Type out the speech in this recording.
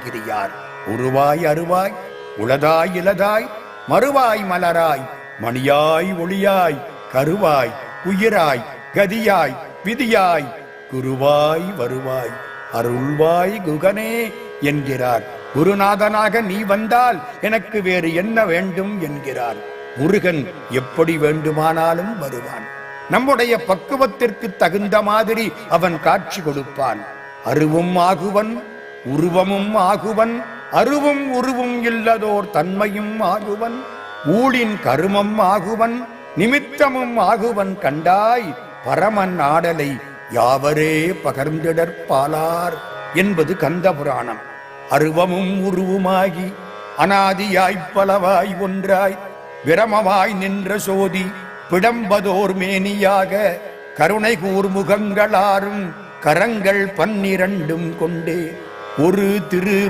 என்கிறார். உருவாய் அருவாய் உளதாய் இலதாய் மறுவாய் மலராய் மணியாய் ஒளியாய் கருவாய் உயிராய் கதியாய் விதியாய் குருவாய் வருவாய் அருள்வாய் குகனே என்கிறார். குருநாதனாக நீ வந்தால் எனக்கு வேறு என்ன வேண்டும் என்கிறார். முருகன் எப்படி வேண்டுமானாலும் வருவான். நம்முடைய பக்குவத்திற்கு தகுந்த மாதிரி அவன் காட்சி கொடுப்பான். அருவும் ஆகுவன் உருவமும் ஆகுவன் அருவும் உருவும் இல்லதோர் தன்மையும் ஆகுவன் ஊழின் கருமம் ஆகுவன் நிமித்தமும் ஆகுவன் கண்டாய் பரமன் ஆடலை யாவரே பகர்ந்திடற்பாலார் என்பது கந்த புராணம். அருவமும் உருவுமாகி அனாதியாய்ப் பலவாய் ஒன்றாய் விரமமாய் நின்ற சோதி பிடம்பதோர் மேனியாக கருணை கூர்முகங்களாரும் கரங்கள் 12 கொண்டே ஒரு திரு